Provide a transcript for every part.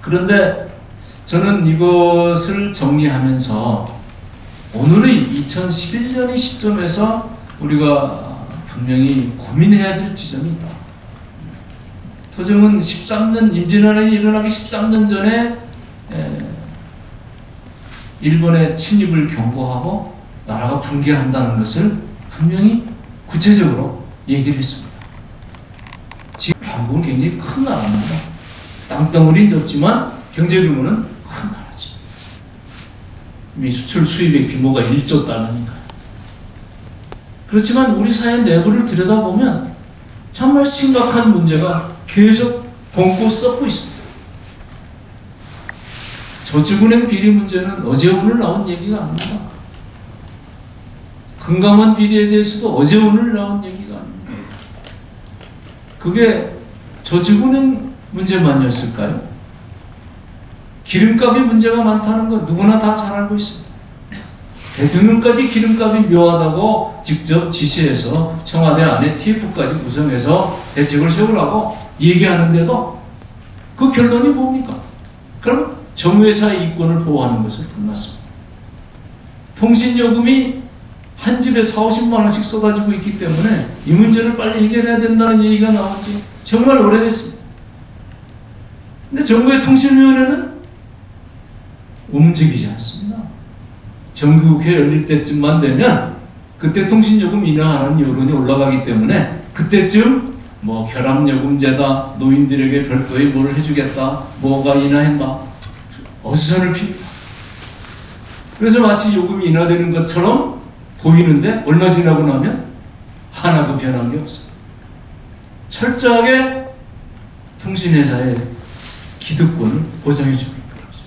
그런데 저는 이것을 정리하면서 오늘의 2011년의 시점에서 우리가 분명히 고민해야 될 지점이 있다. 토정은 13년, 임진왜란이 일어나기 13년 전에 일본의 침입을 경고하고 나라가 붕괴한다는 것을 분명히 구체적으로 얘기를 했습니다. 지금 한국은 굉장히 큰 나라입니다. 땅덩어리는 적지만 경제 규모는 큰 나라지. 이미 수출 수입의 규모가 1조 달러니까요. 그렇지만 우리 사회 내부를 들여다보면 정말 심각한 문제가 계속 봉고 썩고 있습니다. 저축은행 비리 문제는 어제 오늘 나온 얘기가 아닙니다. 금감원 비리에 대해서도 어제 오늘 나온 얘기가 아닙니다. 그게 저축은행 문제만이었을까요? 기름값이 문제가 많다는 거 누구나 다 잘 알고 있습니다. 대통령까지 기름값이 묘하다고 직접 지시해서 청와대 안에 TF까지 구성해서 대책을 세우라고 얘기하는데도 그 결론이 뭡니까? 그럼 정유회사의 이권을 보호하는 것을 끝났습니다. 통신요금이 한 집에 40~50만 원씩 쏟아지고 있기 때문에 이 문제를 빨리 해결해야 된다는 얘기가 나왔지 정말 오래됐습니다. 근데 정부의 통신위원회는 움직이지 않습니다. 정기국회 열릴 때쯤만 되면 그때 통신요금 인하하는 여론이 올라가기 때문에 그때쯤 뭐 결합요금제다, 노인들에게 별도의 뭘 해주겠다, 뭐가 인하한다, 어수선을 핍니다. 그래서 마치 요금이 인하되는 것처럼 보이는데 얼마 지나고 나면 하나도 변한 게 없어요. 철저하게 통신회사의 기득권을 보장해주고 있는 거죠.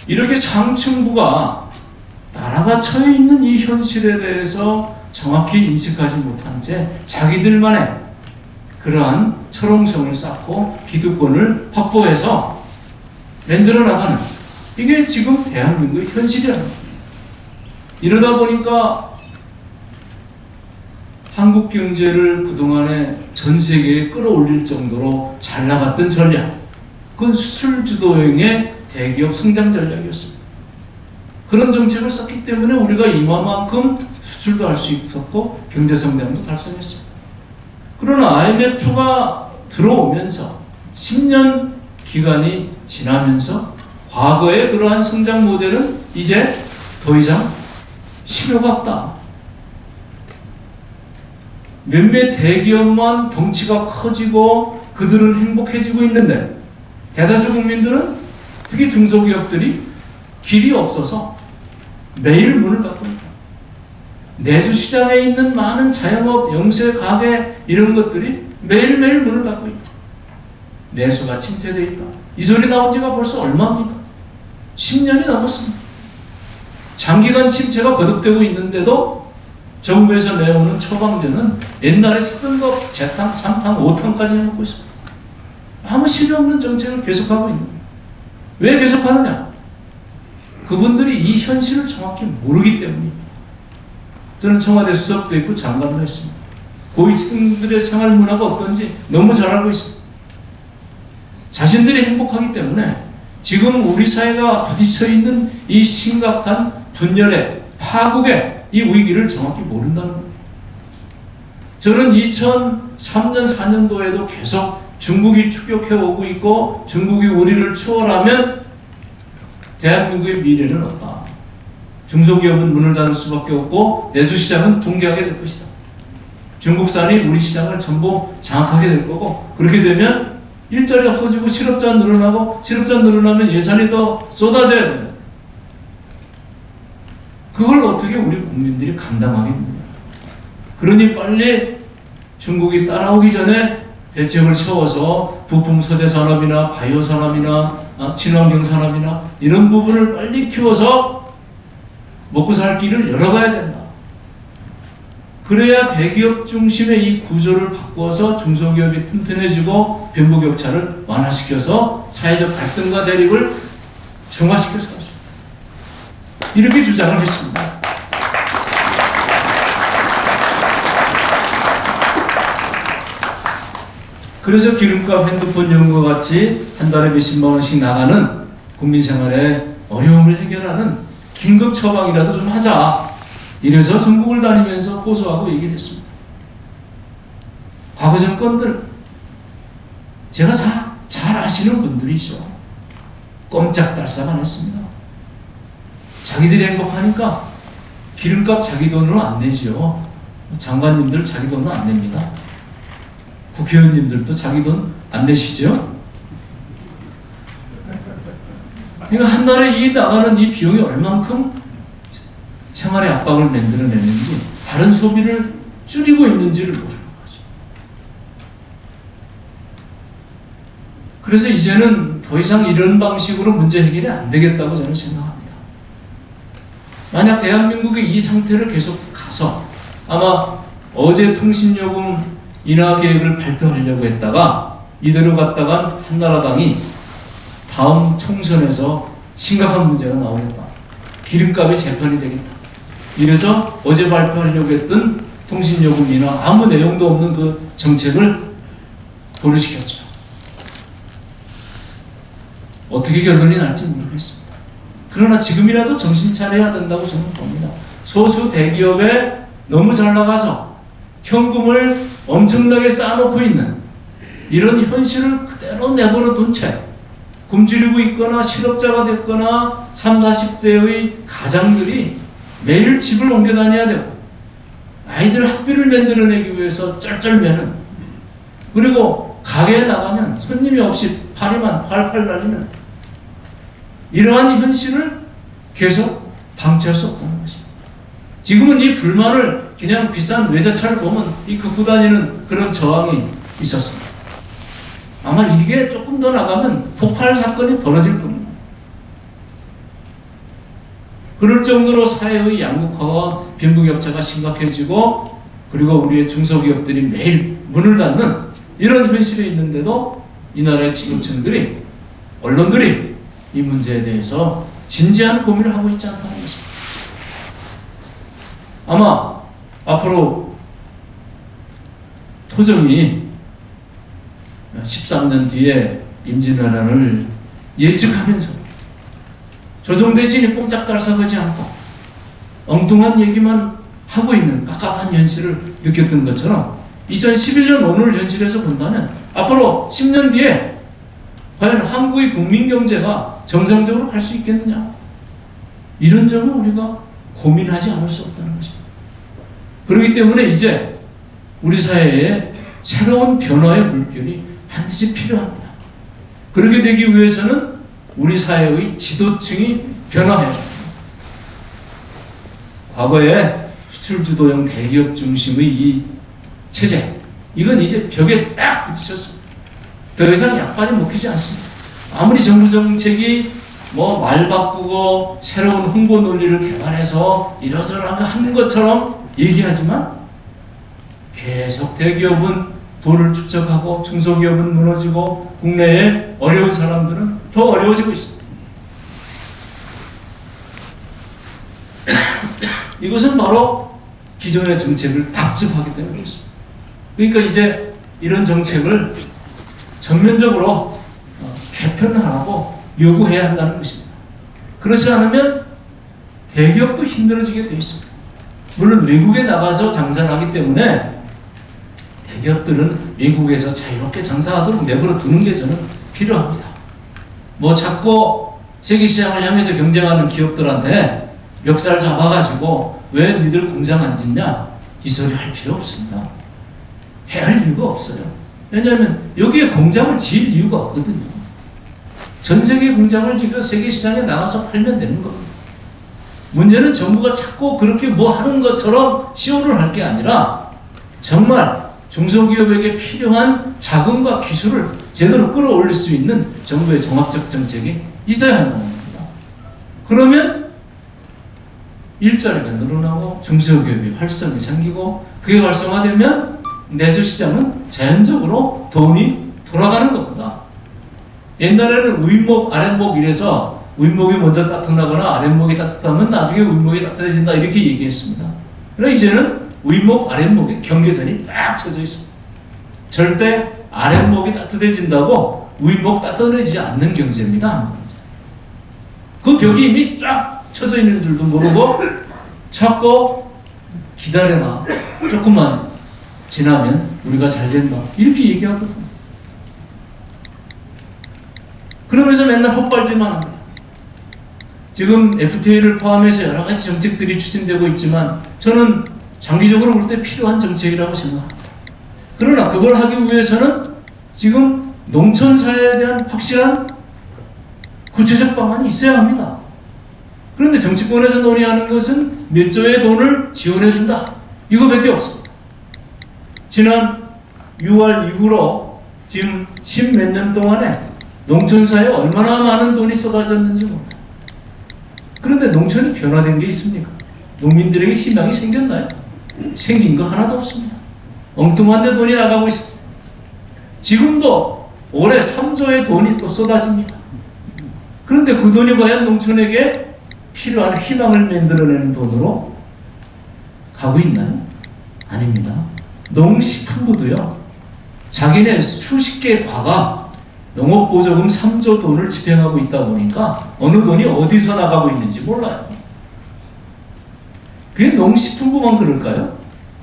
이렇게 상층부가 나라가 처해 있는 이 현실에 대해서 정확히 인식하지 못한 채 자기들만의 그러한 철옹성을 쌓고 기득권을 확보해서 만들어 나가는 이게 지금 대한민국의 현실이라는 겁니다. 이러다 보니까 한국 경제를 그동안에 전 세계에 끌어올릴 정도로 잘 나갔던 전략, 그건 수출 주도형의 대기업 성장 전략이었습니다. 그런 정책을 썼기 때문에 우리가 이만큼 수출도 할 수 있었고 경제 성장도 달성했습니다. 그러나 IMF가 들어오면서 10년 기간이 지나면서 과거의 그러한 성장 모델은 이제 더 이상 실효가 없다. 몇몇 대기업만 덩치가 커지고 그들은 행복해지고 있는데 대다수 국민들은 특히 중소기업들이 길이 없어서 매일 문을 닫고 있다. 내수시장에 있는 많은 자영업, 영세, 가게 이런 것들이 매일매일 문을 닫고 있다. 내수가 침체되어 있다. 이 소리 나온 지가 벌써 얼마입니까? 10년이 넘었습니다. 장기간 침체가 거듭되고 있는데도 정부에서 내오는 처방전은 옛날에 쓰던 것 재탕, 3탕, 5탕까지 해놓고 있습니다. 아무 실효 없는 정책을 계속하고 있는 거예요. 왜 계속하느냐? 그분들이 이 현실을 정확히 모르기 때문입니다. 저는 청와대 수석도 있고 장관도 했습니다. 고위층들의 생활 문화가 어떤지 너무 잘 알고 있습니다. 자신들이 행복하기 때문에 지금 우리 사회가 부딪혀 있는 이 심각한 분열의 파국의 이 위기를 정확히 모른다는 겁니다. 저는 2003년, 4년도에도 계속 중국이 추격해 오고 있고 중국이 우리를 추월하면 대한민국의 미래는 없다. 중소기업은 문을 닫을 수밖에 없고 내수시장은 붕괴하게 될 것이다. 중국산이 우리 시장을 전부 장악하게 될 거고 그렇게 되면 일자리 없어지고 실업자 늘어나고 실업자 늘어나면 예산이 더 쏟아져야 됩니다. 그걸 어떻게 우리 국민들이 감당하겠느냐. 그러니 빨리 중국이 따라오기 전에 대책을 세워서 부품 소재 산업이나 바이오 산업이나 친환경 산업이나 이런 부분을 빨리 키워서 먹고 살 길을 열어가야 된다. 그래야 대기업 중심의 이 구조를 바꿔서 중소기업이 튼튼해지고 빈부격차를 완화시켜서 사회적 갈등과 대립을 중화시켜서 갈 수 있다. 이렇게 주장을 했습니다. 그래서 기름값, 핸드폰 요금과 같이 한 달에 몇십만 원씩 나가는 국민 생활의 어려움을 해결하는 긴급 처방이라도 좀 하자. 이래서 전국을 다니면서 호소하고 얘기를 했습니다. 과거 정권들, 제가 잘 아시는 분들이죠. 꼼짝달싹 안 했습니다. 자기들이 행복하니까 기름값 자기 돈으로 안 내지요. 장관님들 자기 돈으로 안 냅니다. 국회의원님들도 자기 돈 안 내시죠? 그러니까 한 달에 이 나가는 이 비용이 얼만큼 생활의 압박을 만들어내는지, 다른 소비를 줄이고 있는지를 모르는 거죠. 그래서 이제는 더 이상 이런 방식으로 문제 해결이 안 되겠다고 저는 생각합니다. 만약 대한민국의 이 상태를 계속 가서, 아마 어제 통신요금 인하 계획을 발표하려고 했다가 이대로 갔다간 한나라당이 다음 총선에서 심각한 문제가 나오겠다. 기름값이 재편이 되겠다. 이래서 어제 발표하려고 했던 통신요금 인하, 아무 내용도 없는 그 정책을 도르시켰죠. 어떻게 결론이 날지 모르겠습니다. 그러나 지금이라도 정신 차려야 된다고 저는 봅니다. 소수 대기업에 너무 잘 나가서 현금을 엄청나게 쌓아놓고 있는 이런 현실을 그대로 내버려 둔 채 굶주리고 있거나 실업자가 됐거나 30, 40대의 가장들이 매일 집을 옮겨 다녀야 되고, 아이들 학비를 만들어내기 위해서 쩔쩔매는, 그리고 가게에 나가면 손님이 없이 파리만 팔팔 날리는 이러한 현실을 계속 방치할 수 없다는 것입니다. 지금은 이 불만을 그냥 비싼 외제차를 보면 이 긋고 다니는 그런 저항이 있었습니다. 아마 이게 조금 더 나가면 폭발 사건이 벌어질 겁니다. 그럴 정도로 사회의 양극화와 빈부격차가 심각해지고, 그리고 우리의 중소기업들이 매일 문을 닫는 이런 현실에 있는데도 이 나라의 지도층들이, 언론들이 이 문제에 대해서 진지한 고민을 하고 있지 않다는 것입니다. 아마 앞으로 토정이 13년 뒤에 임진왜란을 예측하면서 조정 대신이 꼼짝달싹하지 않고 엉뚱한 얘기만 하고 있는 깝깝한 현실을 느꼈던 것처럼 2011년 오늘 현실에서 본다면 앞으로 10년 뒤에 과연 한국의 국민경제가 정상적으로 갈 수 있겠느냐, 이런 점을 우리가 고민하지 않을 수 없다는 것입니다. 그렇기 때문에 이제 우리 사회에 새로운 변화의 물결이 반드시 필요합니다. 그렇게 되기 위해서는 우리 사회의 지도층이 변화해야 합니다. 과거에 수출주도형 대기업 중심의 이 체제, 이건 이제 벽에 딱 부딪혔습니다. 더 이상 약발이 먹히지 않습니다. 아무리 정부 정책이 말 바꾸고 새로운 홍보 논리를 개발해서 이러저러한 거 하는 것처럼 얘기하지만, 계속 대기업은 돈을 축적하고 중소기업은 무너지고 국내의 어려운 사람들은 더 어려워지고 있습니다. 이것은 바로 기존의 정책을 답습하게 되는 것입니다. 그러니까 이제 이런 정책을 전면적으로 개편하라고 요구해야 한다는 것입니다. 그렇지 않으면 대기업도 힘들어지게 되어 있습니다. 물론 외국에 나가서 장사를 하기 때문에 대기업들은 미국에서 자유롭게 장사하도록 내버려 두는 게 저는 필요합니다. 자꾸 세계시장을 향해서 경쟁하는 기업들한테 멱살 잡아가지고 왜 니들 공장 안 짓냐, 이 소리 할 필요 없습니다. 해야 할 이유가 없어요. 왜냐하면 여기에 공장을 지을 이유가 없거든요. 전 세계 공장을 지금 세계시장에 나가서 팔면 되는 겁니다. 문제는 정부가 자꾸 그렇게 하는 것처럼 시호를 할 게 아니라 정말 중소기업에게 필요한 자금과 기술을 제대로 끌어올릴 수 있는 정부의 종합적 정책이 있어야 한다는 겁니다. 그러면 일자리가 늘어나고 중소기업이 활성이 생기고, 그게 활성화되면 내수시장은 자연적으로 돈이 돌아가는 겁니다. 옛날에는 윗목, 아랫목 이래서 윗목이 먼저 따뜻하거나 아랫목이 따뜻하면 나중에 윗목이 따뜻해진다, 이렇게 얘기했습니다. 그러나 이제는 윗목, 아랫목의 경계선이 딱 쳐져 있습니다. 절대 아랫목이 따뜻해진다고 윗목 따뜻해지지 않는 경제입니다. 그 벽이 이미 쫙 쳐져 있는 줄도 모르고 자꾸 기다려라. 조금만 지나면 우리가 잘 된다. 이렇게 얘기하거든. 그러면서 맨날 헛발질만 합니다. 지금 FTA를 포함해서 여러 가지 정책들이 추진되고 있지만 저는 장기적으로 볼 때 필요한 정책이라고 생각합니다. 그러나 그걸 하기 위해서는 지금 농촌사회에 대한 확실한 구체적 방안이 있어야 합니다. 그런데 정치권에서 논의하는 것은 몇 조의 돈을 지원해준다. 이거밖에 없습니다. 지난 6월 이후로 지금 10몇 년 동안에 농촌사회에 얼마나 많은 돈이 쏟아졌는지 몰라요. 그런데 농촌이 변화된 게 있습니까? 농민들에게 희망이 생겼나요? 생긴 거 하나도 없습니다. 엉뚱한 데 돈이 나가고 있습니다. 지금도 올해 3조의 돈이 또 쏟아집니다. 그런데 그 돈이 과연 농촌에게 필요한 희망을 만들어내는 돈으로 가고 있나요? 아닙니다. 농식품부도요, 자기네 수십 개의 과가 농업보조금 3조 돈을 집행하고 있다 보니까 어느 돈이 어디서 나가고 있는지 몰라요. 그게 농식품부만 그럴까요?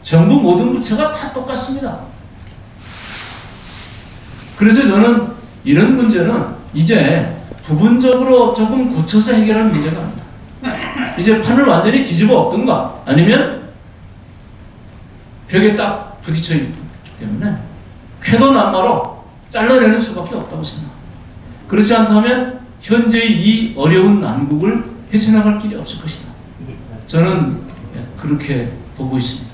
정부 모든 부처가 다 똑같습니다. 그래서 저는 이런 문제는 이제 부분적으로 조금 고쳐서 해결할 문제가 아닙니다. 이제 판을 완전히 뒤집어 엎든가 아니면 벽에 딱 부딪혀 있기 때문에 쾌도 남마로 잘라내는 수밖에 없다고 생각합니다. 그렇지 않다면 현재의 이 어려운 난국을 헤쳐나갈 길이 없을 것이다. 저는 그렇게 보고 있습니다.